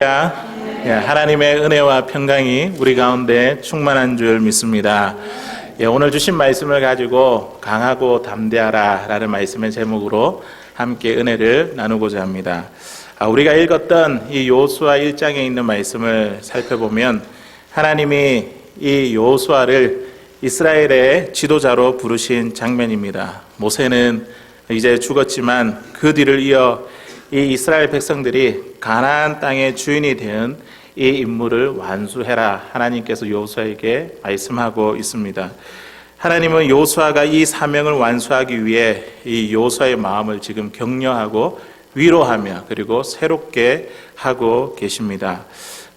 하나님의 은혜와 평강이 우리 가운데 충만한 줄 믿습니다. 오늘 주신 말씀을 가지고 강하고 담대하라 라는 말씀의 제목으로 함께 은혜를 나누고자 합니다. 우리가 읽었던 이 여호수아 1장에 있는 말씀을 살펴보면 하나님이 이 여호수아를 이스라엘의 지도자로 부르신 장면입니다. 모세는 이제 죽었지만 그 뒤를 이어 이 이스라엘 백성들이 가나안 땅의 주인이 된 이 임무를 완수해라 하나님께서 여호수아에게 말씀하고 있습니다. 하나님은 여호수아가 이 사명을 완수하기 위해 이 여호수아의 마음을 지금 격려하고 위로하며 그리고 새롭게 하고 계십니다.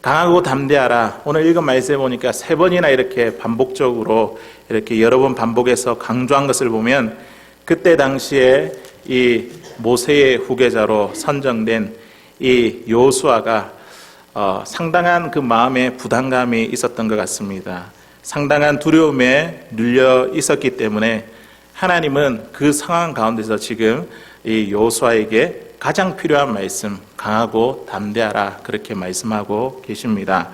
강하고 담대하라. 오늘 읽은 말씀에 보니까 3번이나 이렇게 반복적으로 이렇게 여러 번 반복해서 강조한 것을 보면 그때 당시에 이 모세의 후계자로 선정된 이 여호수아가 상당한 그 마음의 부담감이 있었던 것 같습니다. 상당한 두려움에 눌려 있었기 때문에 하나님은 그 상황 가운데서 지금 이 여호수아에게 가장 필요한 말씀, 강하고 담대하라 그렇게 말씀하고 계십니다.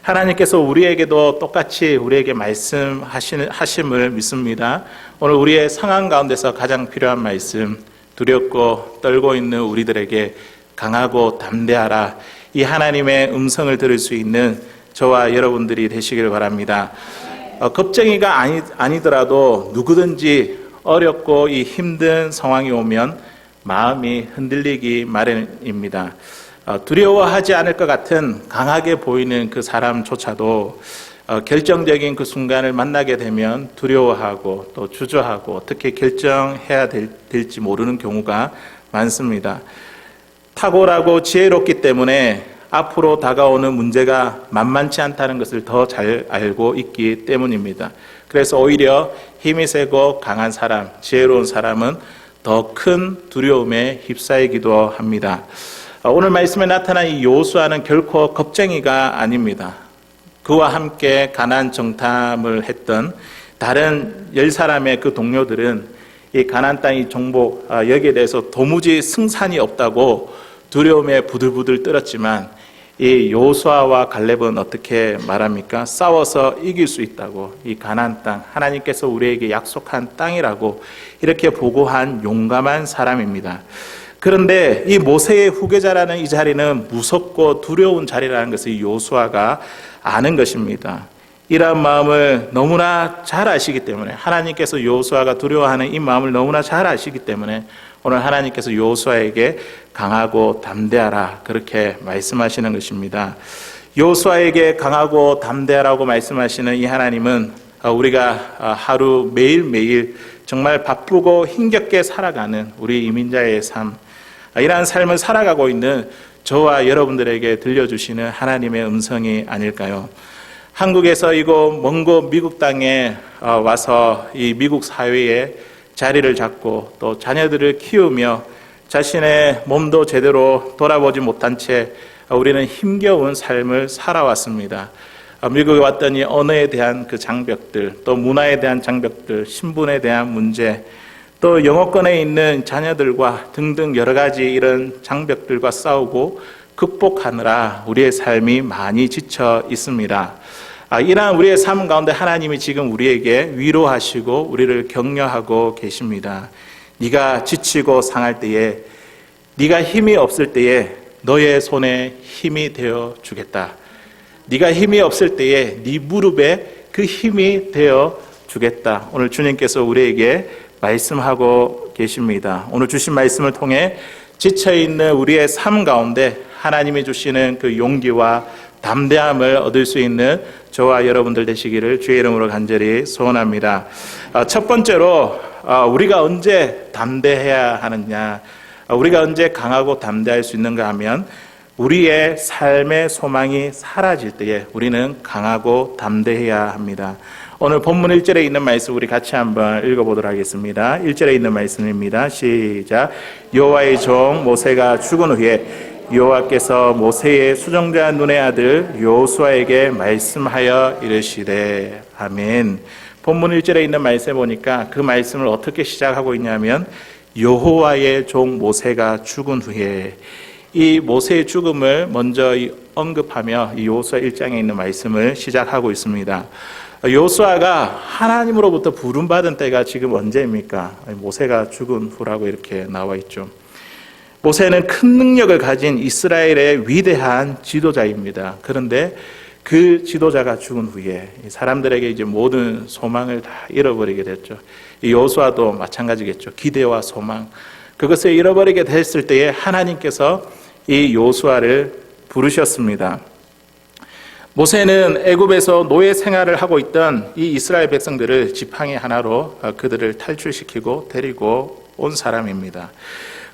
하나님께서 우리에게도 똑같이 우리에게 말씀하심을 믿습니다. 오늘 우리의 상황 가운데서 가장 필요한 말씀, 두렵고 떨고 있는 우리들에게 강하고 담대하라, 이 하나님의 음성을 들을 수 있는 저와 여러분들이 되시길 바랍니다. 겁쟁이가 아니더라도 누구든지 어렵고 이 힘든 상황이 오면 마음이 흔들리기 마련입니다. 두려워하지 않을 것 같은 강하게 보이는 그 사람조차도 결정적인 그 순간을 만나게 되면 두려워하고 또 주저하고 어떻게 결정해야 될지 모르는 경우가 많습니다. 탁월하고 지혜롭기 때문에 앞으로 다가오는 문제가 만만치 않다는 것을 더 잘 알고 있기 때문입니다. 그래서 오히려 힘이 세고 강한 사람, 지혜로운 사람은 더 큰 두려움에 휩싸이기도 합니다. 오늘 말씀에 나타난 이 여호수아는 결코 겁쟁이가 아닙니다. 그와 함께 가나안 정탐을 했던 다른 10사람의 그 동료들은 이 가나안 땅의 정복 여기에 대해서 도무지 승산이 없다고 두려움에 부들부들 떨었지만 이 여호수아와 갈렙은 어떻게 말합니까? 싸워서 이길 수 있다고, 이 가나안 땅 하나님께서 우리에게 약속한 땅이라고 이렇게 보고한 용감한 사람입니다. 그런데 이 모세의 후계자라는 이 자리는 무섭고 두려운 자리라는 것을 여호수아가 아는 것입니다. 이러한 마음을 너무나 잘 아시기 때문에, 하나님께서 여호수아가 두려워하는 이 마음을 너무나 잘 아시기 때문에 오늘 하나님께서 여호수아에게 강하고 담대하라 그렇게 말씀하시는 것입니다. 여호수아에게 강하고 담대하라고 말씀하시는 이 하나님은 우리가 하루 매일매일 정말 바쁘고 힘겹게 살아가는 우리 이민자의 삶, 이러한 삶을 살아가고 있는 저와 여러분들에게 들려주시는 하나님의 음성이 아닐까요? 한국에서 이곳 먼 곳 미국 땅에 와서 이 미국 사회에 자리를 잡고 또 자녀들을 키우며 자신의 몸도 제대로 돌아보지 못한 채 우리는 힘겨운 삶을 살아왔습니다. 미국에 왔더니 언어에 대한 그 장벽들, 또 문화에 대한 장벽들, 신분에 대한 문제, 또 영어권에 있는 자녀들과 등등 여러 가지 이런 장벽들과 싸우고 극복하느라 우리의 삶이 많이 지쳐 있습니다. 이러한 우리의 삶 가운데 하나님이 지금 우리에게 위로하시고 우리를 격려하고 계십니다. 네가 지치고 상할 때에, 네가 힘이 없을 때에 너의 손에 힘이 되어 주겠다. 네가 힘이 없을 때에 네 무릎에 그 힘이 되어 주겠다. 오늘 주님께서 우리에게 말씀하고 계십니다. 오늘 주신 말씀을 통해 지쳐있는 우리의 삶 가운데 하나님이 주시는 그 용기와 담대함을 얻을 수 있는 저와 여러분들 되시기를 주의 이름으로 간절히 소원합니다. 첫 번째로 우리가 언제 담대해야 하느냐, 우리가 언제 강하고 담대할 수 있는가 하면 우리의 삶의 소망이 사라질 때에 우리는 강하고 담대해야 합니다. 오늘 본문 1절에 있는 말씀 우리 같이 한번 읽어보도록 하겠습니다. 1절에 있는 말씀입니다. 시작. 여호와의 종 모세가 죽은 후에 여호와께서 모세의 수정자 눈의 아들 여호수아에게 말씀하여 이르시되. 아멘. 본문 1절에 있는 말씀에 보니까 그 말씀을 어떻게 시작하고 있냐면 여호와의 종 모세가 죽은 후에, 이 모세의 죽음을 먼저 언급하며 이 여호수아 1장에 있는 말씀을 시작하고 있습니다. 여호수아가 하나님으로부터 부름받은 때가 지금 언제입니까? 모세가 죽은 후라고 이렇게 나와 있죠. 모세는 큰 능력을 가진 이스라엘의 위대한 지도자입니다. 그런데 그 지도자가 죽은 후에 사람들에게 이제 모든 소망을 다 잃어버리게 됐죠. 이 여호수아도 마찬가지겠죠. 기대와 소망, 그것을 잃어버리게 됐을 때에 하나님께서 이 여호수아를 부르셨습니다. 모세는 애굽에서 노예 생활을 하고 있던 이 이스라엘 백성들을 지팡이 하나로 그들을 탈출시키고 데리고 온 사람입니다.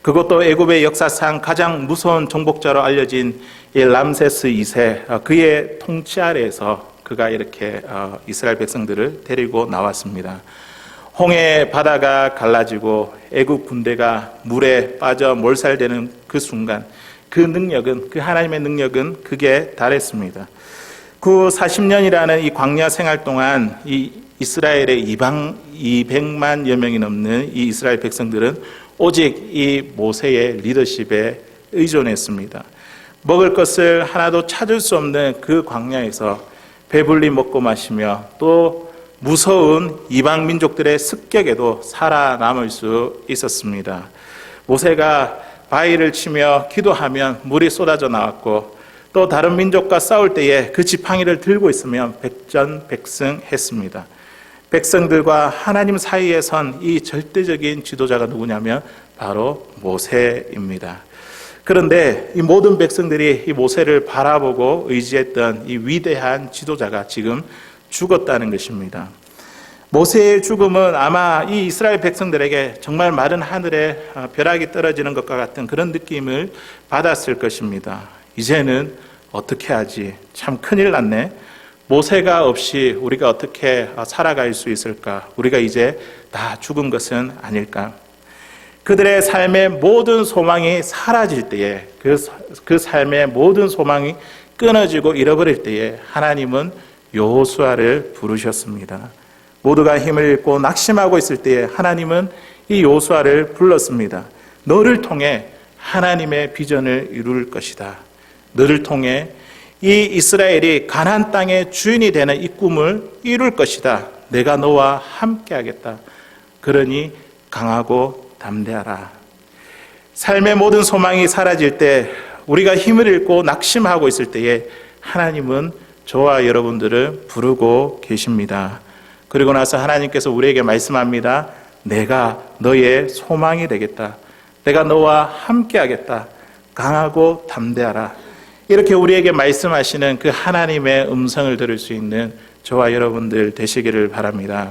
그것도 애굽의 역사상 가장 무서운 정복자로 알려진 이 람세스 2세, 그의 통치 아래에서 그가 이렇게 이스라엘 백성들을 데리고 나왔습니다. 홍해 바다가 갈라지고 애굽 군대가 물에 빠져 몰살되는 그 순간, 그 능력은, 그 하나님의 능력은 극에 달했습니다. 그 40년이라는 이 광야 생활 동안 이 이스라엘의 이방 200만여 명이 넘는 이 이스라엘 백성들은 오직 이 모세의 리더십에 의존했습니다. 먹을 것을 하나도 찾을 수 없는 그 광야에서 배불리 먹고 마시며 또 무서운 이방 민족들의 습격에도 살아남을 수 있었습니다. 모세가 바위를 치며 기도하면 물이 쏟아져 나왔고 또 다른 민족과 싸울 때에 그 지팡이를 들고 있으면 백전백승했습니다. 백성들과 하나님 사이에 선 이 절대적인 지도자가 누구냐면 바로 모세입니다. 그런데 이 모든 백성들이 이 모세를 바라보고 의지했던 이 위대한 지도자가 지금 죽었다는 것입니다. 모세의 죽음은 아마 이 이스라엘 백성들에게 정말 마른 하늘에 벼락이 떨어지는 것과 같은 그런 느낌을 받았을 것입니다. 이제는 어떻게 하지? 참 큰일 났네. 모세가 없이 우리가 어떻게 살아갈 수 있을까? 우리가 이제 다 죽은 것은 아닐까? 그들의 삶의 모든 소망이 사라질 때에, 그 삶의 모든 소망이 끊어지고 잃어버릴 때에 하나님은 여호수아를 부르셨습니다. 모두가 힘을 잃고 낙심하고 있을 때에 하나님은 이 여호수아를 불렀습니다. 너를 통해 하나님의 비전을 이룰 것이다. 너를 통해 이 이스라엘이 가나안 땅의 주인이 되는 이 꿈을 이룰 것이다. 내가 너와 함께 하겠다. 그러니 강하고 담대하라. 삶의 모든 소망이 사라질 때, 우리가 힘을 잃고 낙심하고 있을 때에 하나님은 저와 여러분들을 부르고 계십니다. 그리고 나서 하나님께서 우리에게 말씀합니다. 내가 너의 소망이 되겠다. 내가 너와 함께 하겠다. 강하고 담대하라. 이렇게 우리에게 말씀하시는 그 하나님의 음성을 들을 수 있는 저와 여러분들 되시기를 바랍니다.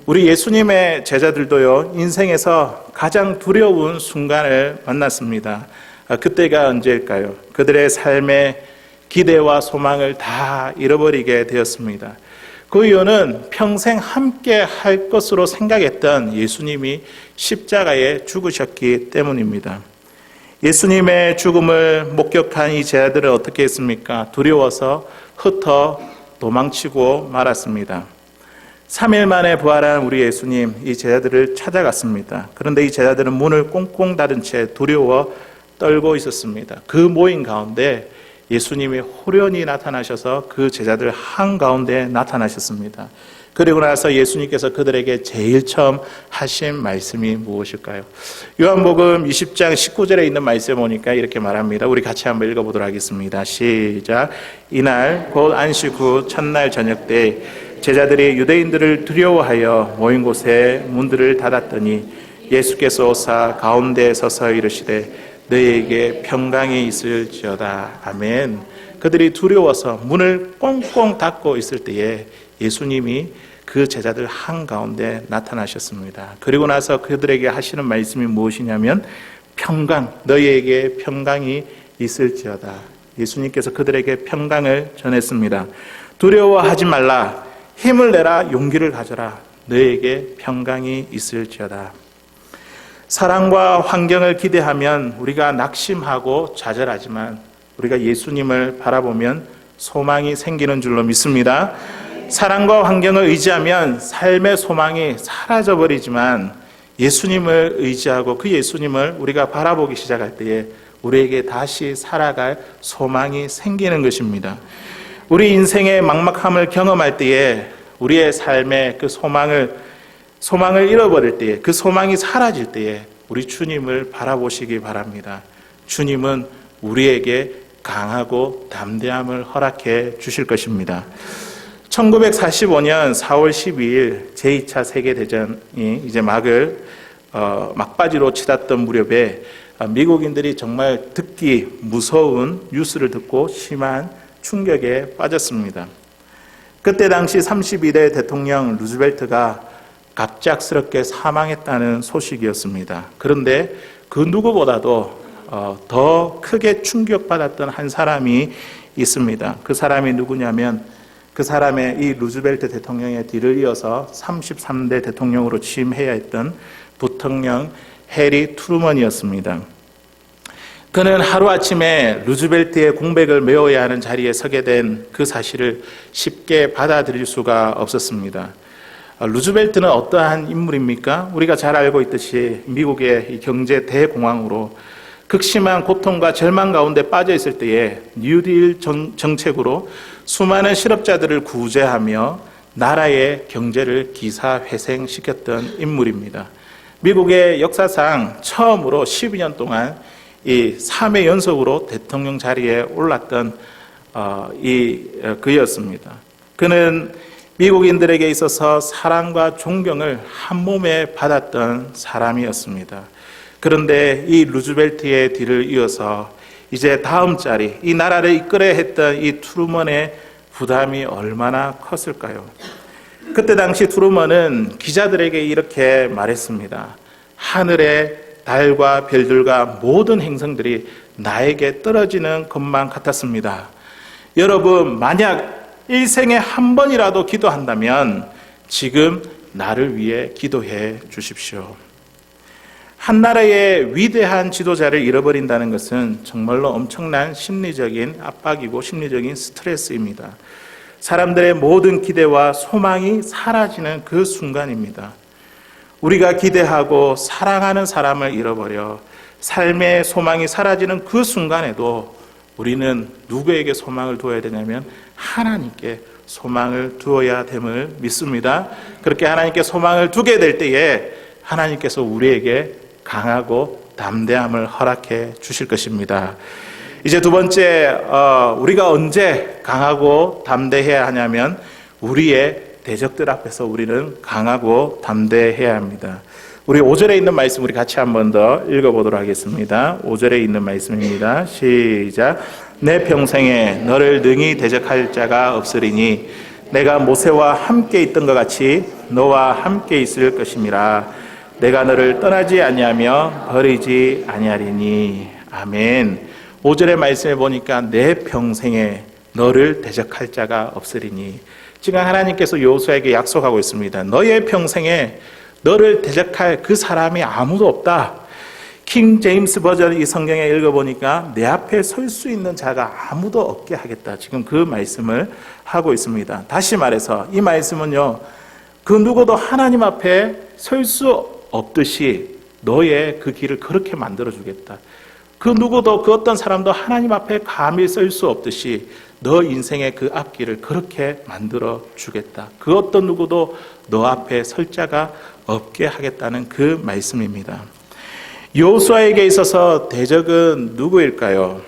우리 예수님의 제자들도요, 인생에서 가장 두려운 순간을 만났습니다. 그때가 언제일까요? 그들의 삶의 기대와 소망을 다 잃어버리게 되었습니다. 그 이유는 평생 함께 할 것으로 생각했던 예수님이 십자가에 죽으셨기 때문입니다. 예수님의 죽음을 목격한 이 제자들은 어떻게 했습니까? 두려워서 흩어 도망치고 말았습니다. 3일 만에 부활한 우리 예수님, 이 제자들을 찾아갔습니다. 그런데 이 제자들은 문을 꽁꽁 닫은 채 두려워 떨고 있었습니다. 그 모임 가운데 예수님이 호련히 나타나셔서 그 제자들 한가운데 나타나셨습니다. 그리고 나서 예수님께서 그들에게 제일 처음 하신 말씀이 무엇일까요? 요한복음 20장 19절에 있는 말씀을 보니까 이렇게 말합니다. 우리 같이 한번 읽어보도록 하겠습니다. 시작. 이날 곧 안식 후 첫날 저녁 때 제자들이 유대인들을 두려워하여 모인 곳에 문들을 닫았더니 예수께서 오사 가운데 서서 이르시되 너희에게 평강이 있을지어다. 아멘. 그들이 두려워서 문을 꽁꽁 닫고 있을 때에 예수님이 그 제자들 한가운데 나타나셨습니다. 그리고 나서 그들에게 하시는 말씀이 무엇이냐면 평강, 너희에게 평강이 있을지어다. 예수님께서 그들에게 평강을 전했습니다. 두려워하지 말라. 힘을 내라. 용기를 가져라. 너희에게 평강이 있을지어다. 사랑과 환경을 기대하면 우리가 낙심하고 좌절하지만 우리가 예수님을 바라보면 소망이 생기는 줄로 믿습니다. 사랑과 환경을 의지하면 삶의 소망이 사라져버리지만 예수님을 의지하고 그 예수님을 우리가 바라보기 시작할 때에 우리에게 다시 살아갈 소망이 생기는 것입니다. 우리 인생의 막막함을 경험할 때에 우리의 삶의 그 소망을 잃어버릴 때에, 그 소망이 사라질 때에 우리 주님을 바라보시기 바랍니다. 주님은 우리에게 강하고 담대함을 허락해 주실 것입니다. 1945년 4월 12일 제2차 세계대전이 이제 막바지로 치닫던 무렵에 미국인들이 정말 듣기 무서운 뉴스를 듣고 심한 충격에 빠졌습니다. 그때 당시 32대 대통령 루즈벨트가 갑작스럽게 사망했다는 소식이었습니다. 그런데 그 누구보다도 더 크게 충격받았던 한 사람이 있습니다. 그 사람이 누구냐면 그 사람의 이 루즈벨트 대통령의 뒤를 이어서 33대 대통령으로 취임해야 했던 부통령 해리 트루먼이었습니다. 그는 하루아침에 루즈벨트의 공백을 메워야 하는 자리에 서게 된 그 사실을 쉽게 받아들일 수가 없었습니다. 루즈벨트는 어떠한 인물입니까? 우리가 잘 알고 있듯이 미국의 경제 대공황으로 극심한 고통과 절망 가운데 빠져 있을 때에 뉴딜 정책으로 수많은 실업자들을 구제하며 나라의 경제를 기사회생시켰던 인물입니다. 미국의 역사상 처음으로 12년 동안 이 3회 연속으로 대통령 자리에 올랐던 그였습니다. 그는 미국인들에게 있어서 사랑과 존경을 한 몸에 받았던 사람이었습니다. 그런데 이 루즈벨트의 뒤를 이어서 이제 다음 자리, 이 나라를 이끌어야 했던 이 트루먼의 부담이 얼마나 컸을까요? 그때 당시 트루먼은 기자들에게 이렇게 말했습니다. 하늘의 달과 별들과 모든 행성들이 나에게 떨어지는 것만 같았습니다. 여러분, 만약 일생에 한 번이라도 기도한다면 지금 나를 위해 기도해 주십시오. 한 나라의 위대한 지도자를 잃어버린다는 것은 정말로 엄청난 심리적인 압박이고 심리적인 스트레스입니다. 사람들의 모든 기대와 소망이 사라지는 그 순간입니다. 우리가 기대하고 사랑하는 사람을 잃어버려 삶의 소망이 사라지는 그 순간에도 우리는 누구에게 소망을 두어야 되냐면 하나님께 소망을 두어야 됨을 믿습니다. 그렇게 하나님께 소망을 두게 될 때에 하나님께서 우리에게 강하고 담대함을 허락해 주실 것입니다. 이제 두 번째, 우리가 언제 강하고 담대해야 하냐면 우리의 대적들 앞에서 우리는 강하고 담대해야 합니다. 우리 5절에 있는 말씀 우리 같이 한 번 더 읽어보도록 하겠습니다. 5절에 있는 말씀입니다. 시작. 내 평생에 너를 능히 대적할 자가 없으리니 내가 모세와 함께 있던 것 같이 너와 함께 있을 것임이라. 내가 너를 떠나지 아니하며 버리지 아니하리니. 아멘. 5절의 말씀에 보니까 내 평생에 너를 대적할 자가 없으리니. 지금 하나님께서 여호수아에게 약속하고 있습니다. 너의 평생에 너를 대적할 그 사람이 아무도 없다. 킹 제임스 버전 이 성경에 읽어보니까 내 앞에 설 수 있는 자가 아무도 없게 하겠다. 지금 그 말씀을 하고 있습니다. 다시 말해서 이 말씀은요, 그 누구도 하나님 앞에 설 수 없듯이 너의 그 길을 그렇게 만들어주겠다. 그 누구도 그 어떤 사람도 하나님 앞에 감히 설 수 없듯이 너 인생의 그 앞길을 그렇게 만들어주겠다. 그 어떤 누구도 너 앞에 설 자가 없게 하겠다는 그 말씀입니다. 여호수아에게 있어서 대적은 누구일까요?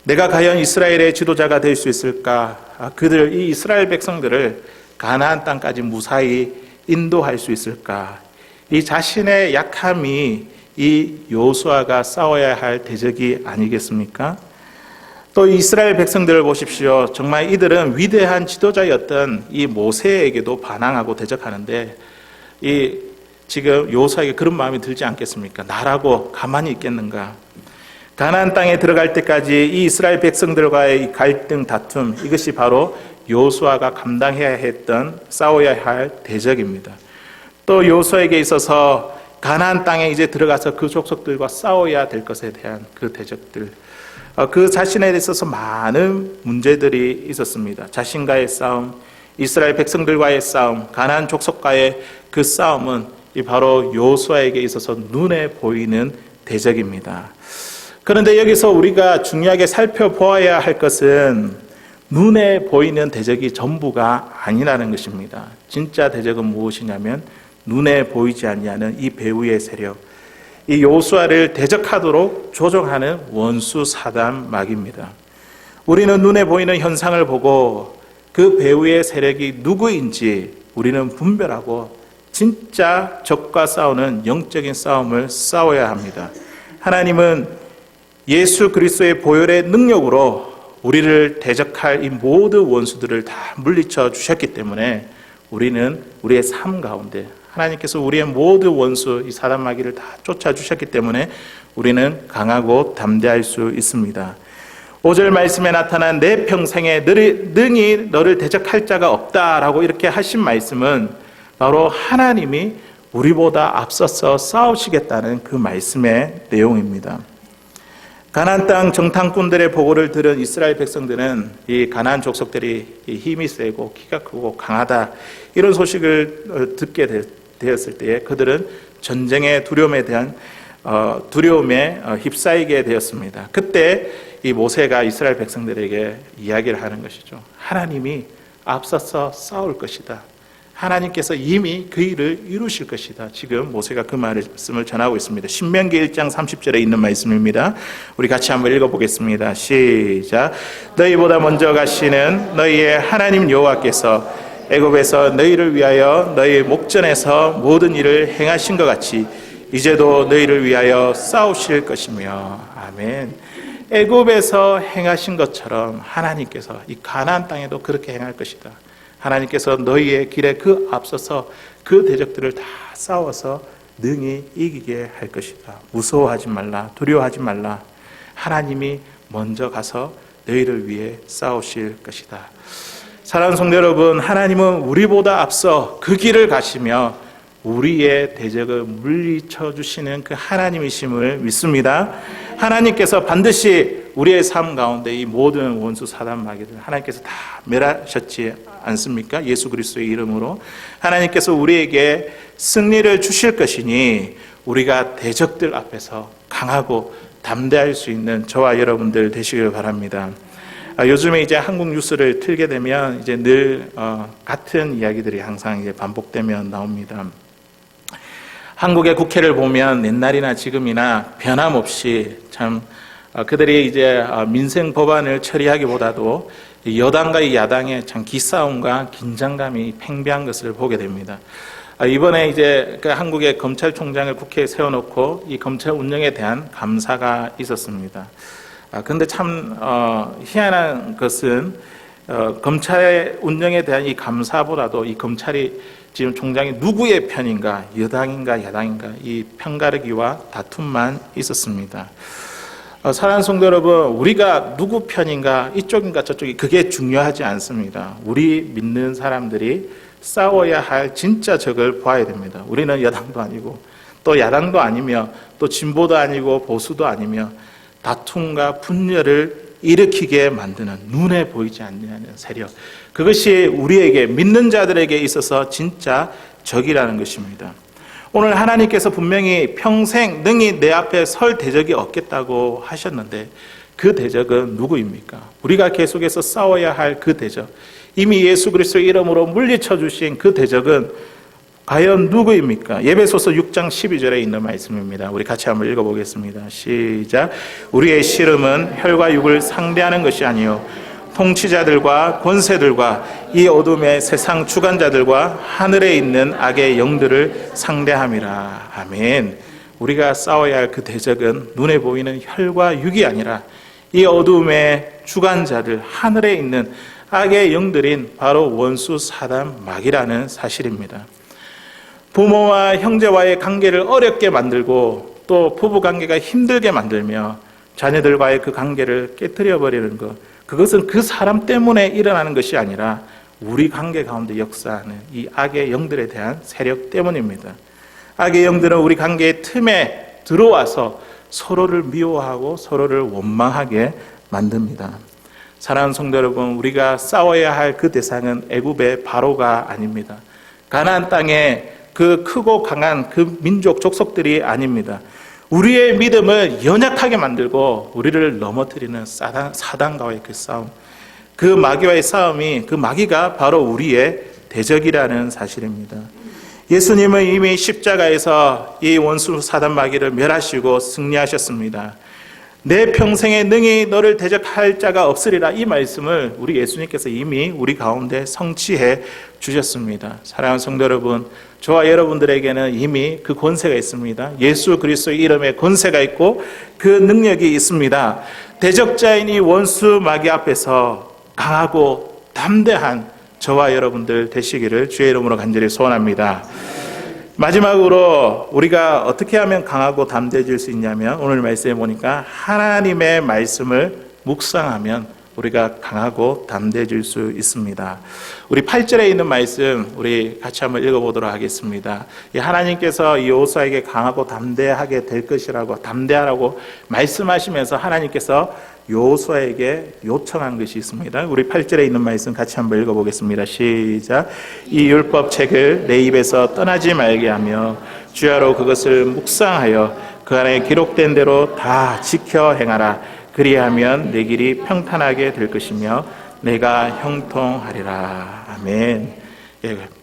내가 과연 이스라엘의 지도자가 될 수 있을까? 이 이스라엘 백성들을 가나안 땅까지 무사히 인도할 수 있을까? 이 자신의 약함이 이 여호수아가 싸워야 할 대적이 아니겠습니까? 또 이스라엘 백성들을 보십시오. 정말 이들은 위대한 지도자였던 이 모세에게도 반항하고 대적하는데 지금 여호수아에게 그런 마음이 들지 않겠습니까? 나라고 가만히 있겠는가? 가나안 땅에 들어갈 때까지 이 이스라엘 백성들과의 이 갈등, 다툼, 이것이 바로 여호수아가 감당해야 했던 싸워야 할 대적입니다. 또 여호수아에게 있어서 가나안 땅에 이제 들어가서 그 족속들과 싸워야 될 것에 대한 그 대적들, 그 자신에 있어서 많은 문제들이 있었습니다. 자신과의 싸움, 이스라엘 백성들과의 싸움, 가나안 족속과의 그 싸움은 바로 여호수아에게 있어서 눈에 보이는 대적입니다. 그런데 여기서 우리가 중요하게 살펴보아야 할 것은 눈에 보이는 대적이 전부가 아니라는 것입니다. 진짜 대적은 무엇이냐면 눈에 보이지 아니하는 이 배후의 세력, 이 여호수아를 대적하도록 조종하는 원수 사단 마귀입니다. 우리는 눈에 보이는 현상을 보고 그 배후의 세력이 누구인지 우리는 분별하고 진짜 적과 싸우는 영적인 싸움을 싸워야 합니다. 하나님은 예수 그리스도의 보혈의 능력으로 우리를 대적할 이 모든 원수들을 다 물리쳐 주셨기 때문에 우리는 우리의 삶 가운데 하나님께서 우리의 모든 원수 이 사단 마귀를 다 쫓아주셨기 때문에 우리는 강하고 담대할 수 있습니다. 5절 말씀에 나타난 내 평생에 능히 너를 대적할 자가 없다라고 이렇게 하신 말씀은 바로 하나님이 우리보다 앞서서 싸우시겠다는 그 말씀의 내용입니다. 가나안 땅 정탐꾼들의 보고를 들은 이스라엘 백성들은 이 가나안 족속들이 힘이 세고 키가 크고 강하다 이런 소식을 듣게 되었을 때에 그들은 전쟁의 두려움에 대한 두려움에 휩싸이게 되었습니다. 그때 이 모세가 이스라엘 백성들에게 이야기를 하는 것이죠. 하나님이 앞서서 싸울 것이다. 하나님께서 이미 그 일을 이루실 것이다. 지금 모세가 그 말씀을 전하고 있습니다. 신명기 1장 30절에 있는 말씀입니다. 우리 같이 한번 읽어보겠습니다. 시작. 너희보다 먼저 가시는 너희의 하나님 여호와께서 애굽에서 너희를 위하여 너희 목전에서 모든 일을 행하신 것 같이 이제도 너희를 위하여 싸우실 것이며. 아멘. 애굽에서 행하신 것처럼 하나님께서 이 가나안 땅에도 그렇게 행할 것이다. 하나님께서 너희의 길에 그 앞서서 그 대적들을 다 싸워서 능히 이기게 할 것이다. 무서워하지 말라. 두려워하지 말라. 하나님이 먼저 가서 너희를 위해 싸우실 것이다. 사랑하는 성도 여러분, 하나님은 우리보다 앞서 그 길을 가시며 우리의 대적을 물리쳐 주시는 그 하나님이심을 믿습니다. 하나님께서 반드시 우리의 삶 가운데 이 모든 원수 사단 마귀들 하나님께서 다 멸하셨지 않습니까? 예수 그리스도의 이름으로 하나님께서 우리에게 승리를 주실 것이니 우리가 대적들 앞에서 강하고 담대할 수 있는 저와 여러분들 되시길 바랍니다. 요즘에 이제 한국 뉴스를 틀게 되면 이제 늘 같은 이야기들이 항상 이제 반복되며 나옵니다. 한국의 국회를 보면 옛날이나 지금이나 변함없이 참 그들이 이제 민생 법안을 처리하기보다도 여당과 야당의 참 기싸움과 긴장감이 팽배한 것을 보게 됩니다. 이번에 이제 그 한국의 검찰총장을 국회에 세워놓고 이 검찰 운영에 대한 감사가 있었습니다. 그런데 참 희한한 것은 검찰의 운영에 대한 이 감사보다도 이 검찰이 지금 총장이 누구의 편인가, 여당인가 야당인가 이 편가르기와 다툼만 있었습니다. 사랑하는 성도 여러분, 우리가 누구 편인가, 이쪽인가 저쪽이 그게 중요하지 않습니다. 우리 믿는 사람들이 싸워야 할 진짜 적을 봐야 됩니다. 우리는 여당도 아니고 또 야당도 아니며 또 진보도 아니고 보수도 아니며 다툼과 분열을 일으키게 만드는 눈에 보이지 않는 세력, 그것이 우리에게 믿는 자들에게 있어서 진짜 적이라는 것입니다. 오늘 하나님께서 분명히 평생 능히 내 앞에 설 대적이 없겠다고 하셨는데 그 대적은 누구입니까? 우리가 계속해서 싸워야 할 그 대적, 이미 예수 그리스도의 이름으로 물리쳐 주신 그 대적은 과연 누구입니까? 에베소서 6장 12절에 있는 말씀입니다. 우리 같이 한번 읽어보겠습니다. 시작. 우리의 씨름은 혈과 육을 상대하는 것이 아니요 통치자들과 권세들과 이 어둠의 세상 주관자들과 하늘에 있는 악의 영들을 상대함이라. 아멘. 우리가 싸워야 할 그 대적은 눈에 보이는 혈과 육이 아니라 이 어둠의 주관자들, 하늘에 있는 악의 영들인 바로 원수 사단 마귀라는 사실입니다. 부모와 형제와의 관계를 어렵게 만들고 또 부부 관계가 힘들게 만들며 자녀들과의 그 관계를 깨뜨려 버리는 것, 그것은 그 사람 때문에 일어나는 것이 아니라 우리 관계 가운데 역사하는 이 악의 영들에 대한 세력 때문입니다. 악의 영들은 우리 관계의 틈에 들어와서 서로를 미워하고 서로를 원망하게 만듭니다. 사랑하는 성도 여러분, 우리가 싸워야 할 그 대상은 애굽의 바로가 아닙니다. 가나안 땅에 그 크고 강한 그 민족 족속들이 아닙니다. 우리의 믿음을 연약하게 만들고 우리를 넘어뜨리는 사단과의 그 싸움, 그 마귀와의 싸움이, 그 마귀가 바로 우리의 대적이라는 사실입니다. 예수님은 이미 십자가에서 이 원수 사단 마귀를 멸하시고 승리하셨습니다. 내 평생에 능히 너를 대적할 자가 없으리라, 이 말씀을 우리 예수님께서 이미 우리 가운데 성취해 주셨습니다. 사랑하는 성도 여러분, 저와 여러분들에게는 이미 그 권세가 있습니다. 예수 그리스도의 이름에 권세가 있고 그 능력이 있습니다. 대적자인 이 원수 마귀 앞에서 강하고 담대한 저와 여러분들 되시기를 주의 이름으로 간절히 소원합니다. 마지막으로 우리가 어떻게 하면 강하고 담대해질 수 있냐면, 오늘 말씀에 보니까 하나님의 말씀을 묵상하면 우리가 강하고 담대해질 수 있습니다. 우리 8절에 있는 말씀 우리 같이 한번 읽어보도록 하겠습니다. 하나님께서 이 여호수아에게 강하고 담대하게 될 것이라고, 담대하라고 말씀하시면서 하나님께서 여호수아에게 요청한 것이 있습니다. 우리 8절에 있는 말씀 같이 한번 읽어보겠습니다. 시작. 이 율법책을 내 입에서 떠나지 말게 하며 주야로 그것을 묵상하여 그 안에 기록된 대로 다 지켜 행하라. 그리하면 내 길이 평탄하게 될 것이며 내가 형통하리라. 아멘.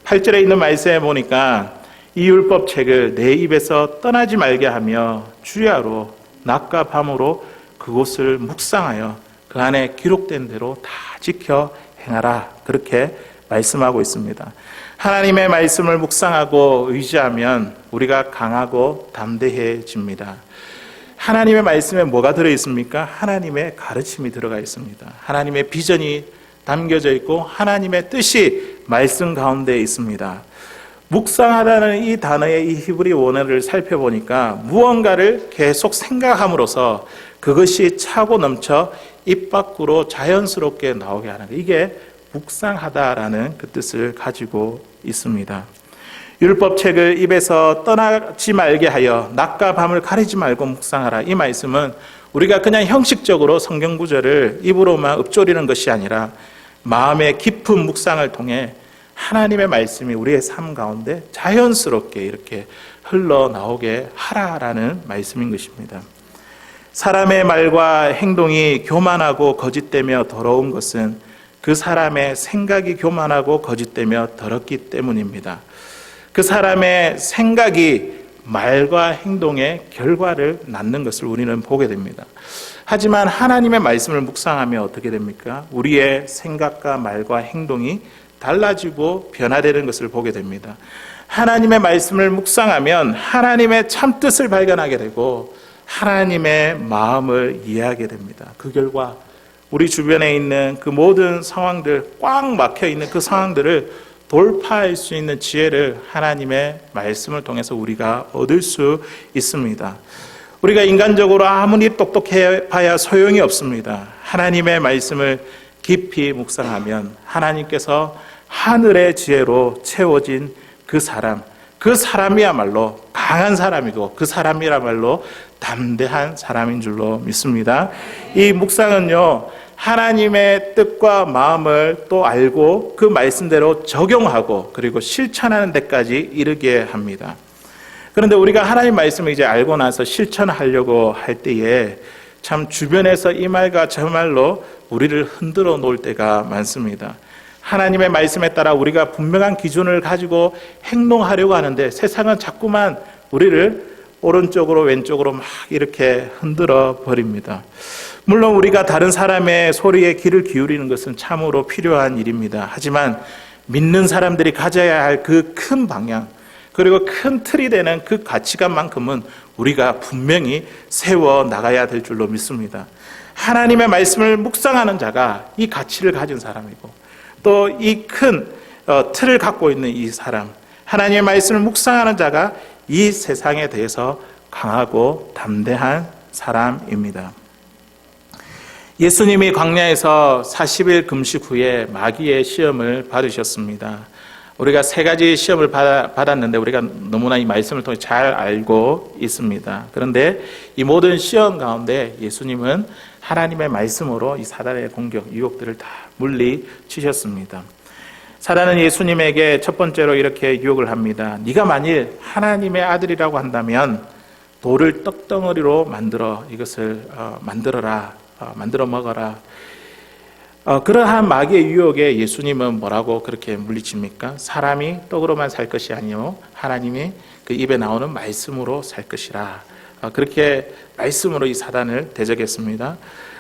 8절에 있는 말씀에 보니까 이 율법책을 내 입에서 떠나지 말게 하며 주야로 낮과 밤으로 그곳을 묵상하여 그 안에 기록된 대로 다 지켜 행하라, 그렇게 말씀하고 있습니다. 하나님의 말씀을 묵상하고 의지하면 우리가 강하고 담대해집니다. 하나님의 말씀에 뭐가 들어있습니까? 하나님의 가르침이 들어가 있습니다. 하나님의 비전이 담겨져 있고 하나님의 뜻이 말씀 가운데 있습니다. 묵상하다는 이 단어의 이 히브리 원어를 살펴보니까 무언가를 계속 생각함으로써 그것이 차고 넘쳐 입 밖으로 자연스럽게 나오게 하는 것, 이게 묵상하다라는 그 뜻을 가지고 있습니다. 율법책을 입에서 떠나지 말게 하여 낮과 밤을 가리지 말고 묵상하라, 이 말씀은 우리가 그냥 형식적으로 성경 구절을 입으로만 읊조리는 것이 아니라 마음의 깊은 묵상을 통해 하나님의 말씀이 우리의 삶 가운데 자연스럽게 이렇게 흘러나오게 하라라는 말씀인 것입니다. 사람의 말과 행동이 교만하고 거짓되며 더러운 것은 그 사람의 생각이 교만하고 거짓되며 더럽기 때문입니다. 그 사람의 생각이 말과 행동의 결과를 낳는 것을 우리는 보게 됩니다. 하지만 하나님의 말씀을 묵상하면 어떻게 됩니까? 우리의 생각과 말과 행동이 달라지고 변화되는 것을 보게 됩니다. 하나님의 말씀을 묵상하면 하나님의 참뜻을 발견하게 되고 하나님의 마음을 이해하게 됩니다. 그 결과 우리 주변에 있는 그 모든 상황들, 꽉 막혀 있는 그 상황들을 돌파할 수 있는 지혜를 하나님의 말씀을 통해서 우리가 얻을 수 있습니다. 우리가 인간적으로 아무리 똑똑해 봐야 소용이 없습니다. 하나님의 말씀을 깊이 묵상하면 하나님께서 하늘의 지혜로 채워진 그 사람이야말로 강한 사람이고 그 사람이야말로 담대한 사람인 줄로 믿습니다. 이 묵상은요, 하나님의 뜻과 마음을 또 알고 그 말씀대로 적용하고 그리고 실천하는 데까지 이르게 합니다. 그런데 우리가 하나님 말씀을 이제 알고 나서 실천하려고 할 때에 참 주변에서 이 말과 저 말로 우리를 흔들어 놓을 때가 많습니다. 하나님의 말씀에 따라 우리가 분명한 기준을 가지고 행동하려고 하는데 세상은 자꾸만 우리를 오른쪽으로 왼쪽으로 막 이렇게 흔들어 버립니다. 물론 우리가 다른 사람의 소리에 귀를 기울이는 것은 참으로 필요한 일입니다. 하지만 믿는 사람들이 가져야 할 그 큰 방향, 그리고 큰 틀이 되는 그 가치관만큼은 우리가 분명히 세워 나가야 될 줄로 믿습니다. 하나님의 말씀을 묵상하는 자가 이 가치를 가진 사람이고 또 이 큰 틀을 갖고 있는 이 사람, 하나님의 말씀을 묵상하는 자가 이 세상에 대해서 강하고 담대한 사람입니다. 예수님이 광야에서 40일 금식 후에 마귀의 시험을 받으셨습니다. 우리가 3가지 시험을 받았는데 우리가 너무나 이 말씀을 통해 잘 알고 있습니다. 그런데 이 모든 시험 가운데 예수님은 하나님의 말씀으로 이 사단의 공격, 유혹들을 다 물리치셨습니다. 사단은 예수님에게 첫 번째로 이렇게 유혹을 합니다. 네가 만일 하나님의 아들이라고 한다면 돌을 떡덩어리로 만들어 이것을 만들어라, 만들어 먹어라. 그러한 마귀의 유혹에 예수님은 뭐라고 그렇게 물리칩니까? 사람이 떡으로만 살 것이 아니요 하나님이 그 입에 나오는 말씀으로 살 것이라. 그렇게 말씀으로 이 사단을 대적했습니다.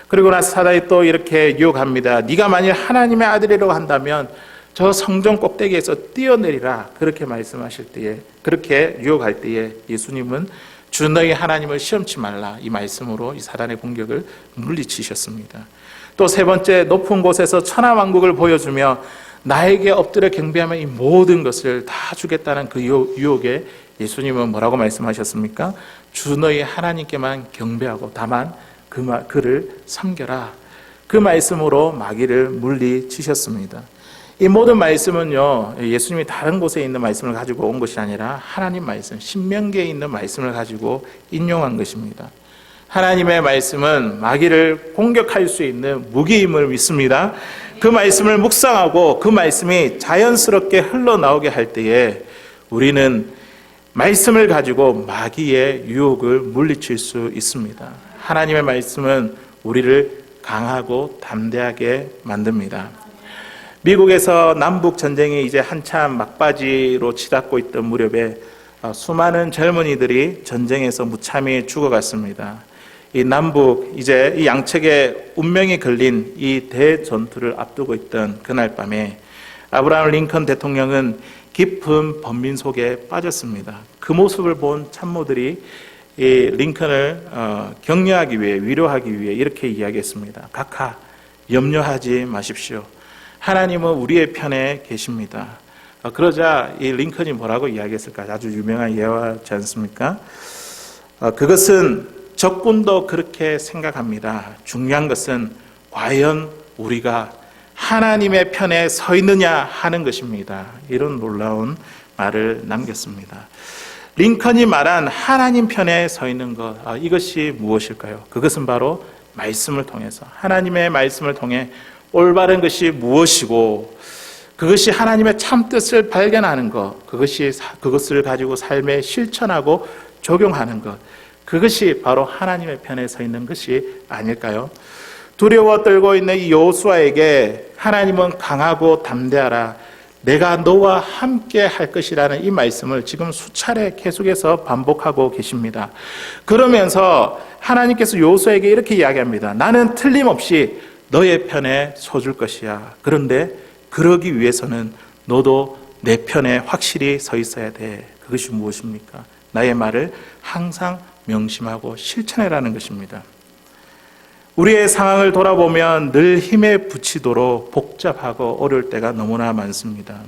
그리고 나서 사단이 또 이렇게 유혹합니다. 네가 만일 하나님의 아들이라고 한다면 저 성전 꼭대기에서 뛰어내리라. 그렇게 말씀하실 때에, 그렇게 유혹할 때에 예수님은 주 너희 하나님을 시험치 말라. 이 말씀으로 이 사단의 공격을 물리치셨습니다. 또 세 번째, 높은 곳에서 천하만국을 보여주며 나에게 엎드려 경배하면 이 모든 것을 다 주겠다는 그 유혹에 예수님은 뭐라고 말씀하셨습니까? 주 너희 하나님께만 경배하고 다만 그를 섬겨라. 그 말씀으로 마귀를 물리치셨습니다. 이 모든 말씀은요, 예수님이 다른 곳에 있는 말씀을 가지고 온 것이 아니라 하나님 말씀, 신명기에 있는 말씀을 가지고 인용한 것입니다. 하나님의 말씀은 마귀를 공격할 수 있는 무기임을 믿습니다. 그 말씀을 묵상하고 그 말씀이 자연스럽게 흘러나오게 할 때에 우리는 말씀을 가지고 마귀의 유혹을 물리칠 수 있습니다. 하나님의 말씀은 우리를 강하고 담대하게 만듭니다. 미국에서 남북 전쟁이 이제 한참 막바지로 치닫고 있던 무렵에 수많은 젊은이들이 전쟁에서 무참히 죽어갔습니다. 이 남북 이제 이 양측의 운명이 걸린 이 대전투를 앞두고 있던 그날 밤에 아브라함 링컨 대통령은 깊은 번민 속에 빠졌습니다. 그 모습을 본 참모들이 이 링컨을 격려하기 위해, 위로하기 위해 이렇게 이야기했습니다. 각하, 염려하지 마십시오. 하나님은 우리의 편에 계십니다. 그러자 이 링컨이 뭐라고 이야기했을까? 아주 유명한 예화지 않습니까? 그것은 적군도 그렇게 생각합니다. 중요한 것은 과연 우리가 하나님의 편에 서 있느냐 하는 것입니다. 이런 놀라운 말을 남겼습니다. 링컨이 말한 하나님 편에 서 있는 것, 이것이 무엇일까요? 그것은 바로 말씀을 통해서, 하나님의 말씀을 통해 올바른 것이 무엇이고 그것이 하나님의 참뜻을 발견하는 것, 그것을 가지고 삶에 실천하고 적용하는 것, 그것이 바로 하나님의 편에 서 있는 것이 아닐까요? 두려워 떨고 있는 이 여호수아에게 하나님은 강하고 담대하라, 내가 너와 함께 할 것이라는 이 말씀을 지금 수차례 계속해서 반복하고 계십니다. 그러면서 하나님께서 여호수아에게 이렇게 이야기합니다. 나는 틀림없이 너의 편에 서줄 것이야. 그런데 그러기 위해서는 너도 내 편에 확실히 서 있어야 돼. 그것이 무엇입니까? 나의 말을 항상 명심하고 실천해라는 것입니다. 우리의 상황을 돌아보면 늘 힘에 부치도록 복잡하고 어려울 때가 너무나 많습니다.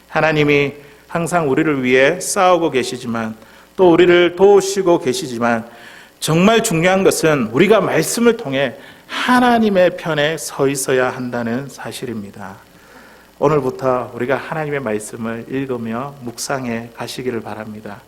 하나님이 항상 우리를 위해 싸우고 계시지만 또 우리를 도우시고 계시지만 정말 중요한 것은 우리가 말씀을 통해 하나님의 편에 서 있어야 한다는 사실입니다. 오늘부터 우리가 하나님의 말씀을 읽으며 묵상해 가시기를 바랍니다.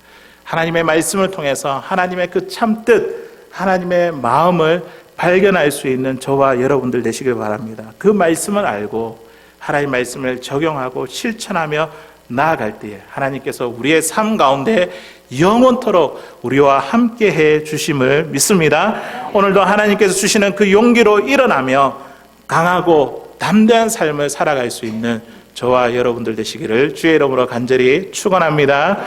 하나님의 말씀을 통해서 하나님의 그 참뜻, 하나님의 마음을 발견할 수 있는 저와 여러분들 되시길 바랍니다. 그 말씀을 알고 하나님의 말씀을 적용하고 실천하며 나아갈 때에 하나님께서 우리의 삶 가운데 영원토록 우리와 함께 해 주심을 믿습니다. 오늘도 하나님께서 주시는 그 용기로 일어나며 강하고 담대한 삶을 살아갈 수 있는 저와 여러분들 되시기를 주의 이름으로 간절히 축원합니다.